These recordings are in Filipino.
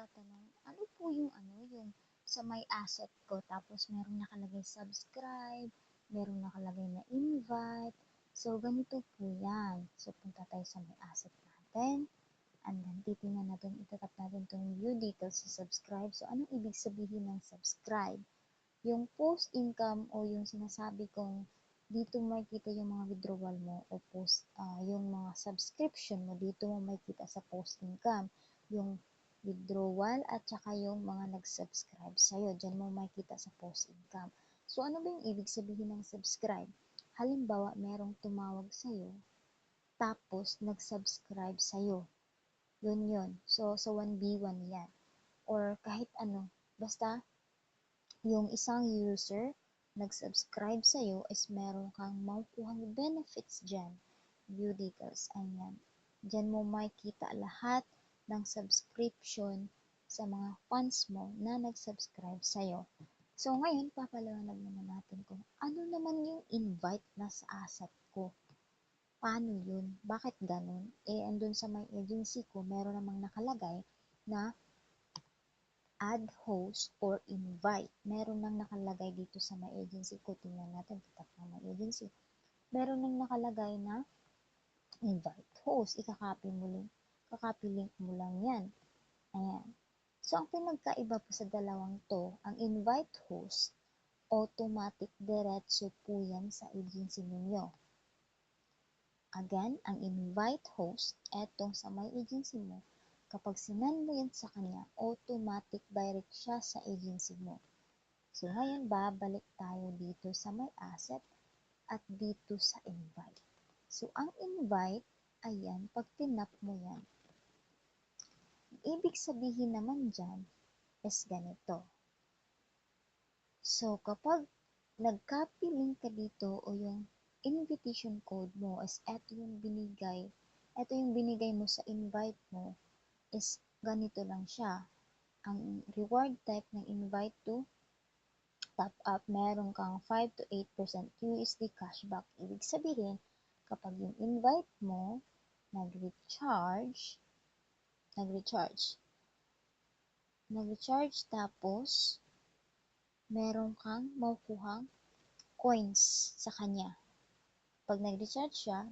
magtatanong, ano po yung sa may asset ko tapos merong nakalagay subscribe, merong nakalagay na invite. So, ganito po yan. So, punta tayo sa may asset natin. And then, titingnan natin, itatap natin itong view details sa subscribe. So, anong ibig sabihin ng subscribe? Yung post income o yung sinasabi kong dito makikita yung mga withdrawal mo o yung mga subscription mo, dito mo makikita sa post income. Yung withdrawal at saka yung mga nag-subscribe sa'yo, dyan mo makikita sa post income. So, ano ba yung ibig sabihin ng subscribe? Halimbawa, merong tumawag sa'yo, tapos nag-subscribe sa'yo. Yun. So, sa 1B1 yan. Or kahit ano, basta yung isang user nag-subscribe sa'yo is meron kang makukuhang benefits dyan. View details, ayan. Dyan mo makikita lahat ng subscription sa mga funds mo na nag-subscribe sa'yo. So, ngayon, papaliwanag naman natin kung ano naman yung invite na sa asset ko. Paano yun? Bakit ganun? Andun sa my agency ko, meron namang nakalagay na add host or invite. Meron nang nakalagay dito sa my agency ko. Tingnan natin, tatap ng my agency. Meron nang nakalagay na invite host. Kakopy link mo lang yan. Ayan. So, ang pinagkaiba po sa dalawang to, ang invite host, automatic diretso po yan sa agency ninyo. Again, ang invite host, etong sa my agency mo, kapag sinend mo yan sa kanya, automatic direct siya sa agency mo. So, ngayon, babalik tayo dito sa my asset at dito sa invite. So, ang invite, ayan, pag tinap mo yan, ibig sabihin naman dyan is ganito. So, kapag nag-copy link ka dito o yung invitation code mo is ito yung binigay mo sa invite mo is ganito lang siya. Ang reward type ng invite to top up, meron kang 5 to 8% USD cashback. Ibig sabihin, kapag yung invite mo nag-recharge tapos meron kang makukuhang coins sa kanya. Pag nag-recharge siya,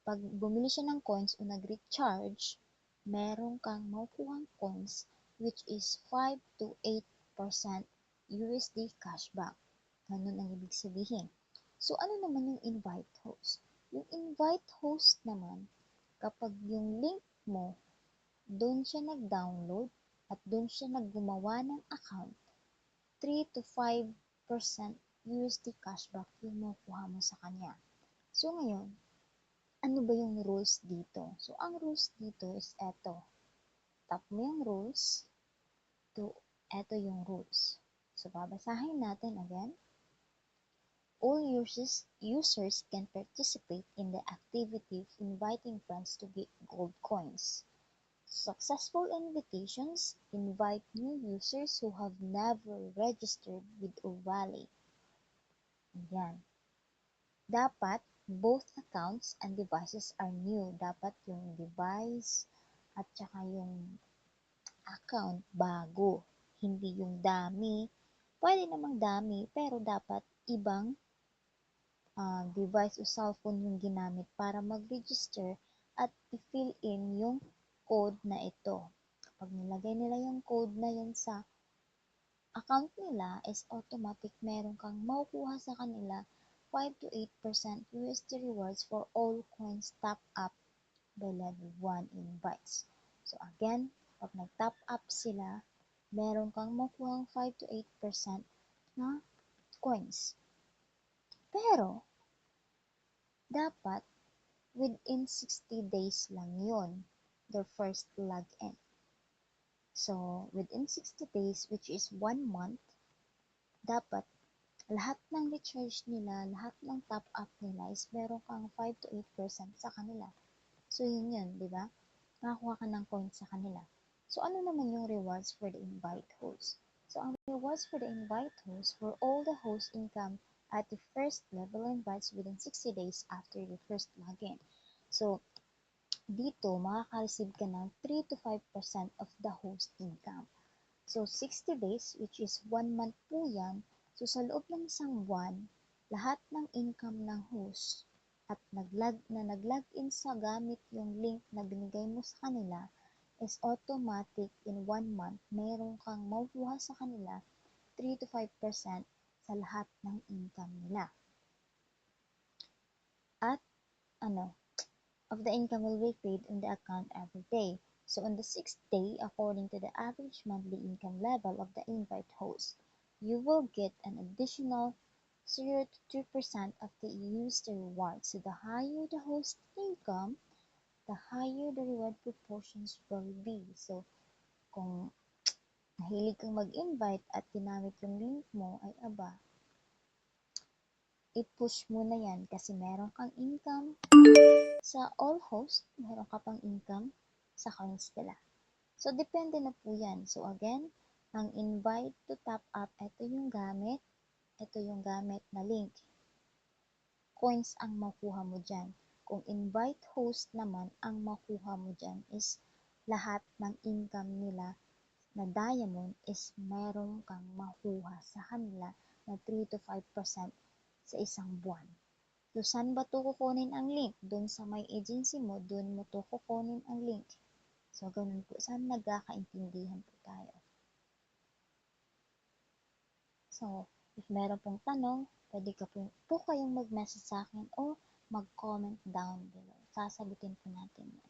pag bumili siya ng coins o nag-recharge, meron kang makukuhang coins which is 5 to 8% USD cashback. Ganun ang ibig sabihin. So, ano naman yung invite host? Yung invite host naman, kapag yung link mo, doon siya nag-download at doon siya naggumawa ng account, 3 to 5% USD cashback yung makukuha mo sa kanya. So, ngayon, ano ba yung rules dito? So, ang rules dito is eto. Tap mo yung rules. Eto yung rules. So, babasahin natin again. All users can participate in the activity of inviting friends to get gold coins. Successful invitations invite new users who have never registered with Ovale. Ayan. Dapat both accounts and devices are new. Dapat yung device at saka yung account bago. Hindi yung dami. Pwede namang dami, pero dapat ibang device o cellphone yung ginamit para mag-register at i-fill in yung code na ito. Kapag nilagay nila yung code na yun sa account nila is automatic meron kang makukuha sa kanila 5 to 8% USD rewards for all coins top up by level 1 invites. So again, pag nag-top up sila, meron kang makukuha 5 to 8% na coins. Pero, dapat within 60 days lang yun, their first login. So, within 60 days, which is 1 month, dapat lahat ng recharge nila, lahat ng top up nila is meron kang 5 to 8% sa kanila. So, yun, di ba? Nakakuha ka ng coins sa kanila. So, ano naman yung rewards for the invite host? So, ang rewards for the invite host for all the host income at the first level invites within 60 days after the first login. So, dito makaka-receive ka ng 3 to 5% of the host income. So, 60 days, which is 1 month po yan. So, sa loob ng isang buwan, lahat ng income ng host at nag-login sa gamit yung link na binigay mo sa kanila is automatic in 1 month, meron kang makukuha sa kanila 3 to 5% sa lahat ng income nila. At of the income will be paid in the account every day. So on the 6th day, according to the average monthly income level of the invite host, you will get an additional 0 to 2% of the user reward. So the higher the host income, the higher the reward proportions will be. So kung mahilig kang mag-invite at ginamit yung link mo, ay aba, i-push mo na yan kasi meron kang income sa all host, meron ka pang income sa coins nila. So, depende na po yan. So, again, ang invite to top up, ito yung gamit na link. Coins ang makuha mo dyan. Kung invite host naman, ang makuha mo dyan is lahat ng income nila na diamond is meron kang makuha sa kanila na 3 to 5% sa isang buwan. So, saan ba ito kukunin ang link? Doon sa may agency mo, doon mo ito kukunin ang link. So, ganun po. Saan nagkakaintindihan po tayo? So, if meron pong tanong, pwede po kayong mag-message sa akin o mag-comment down below. Sasagutin po natin yan.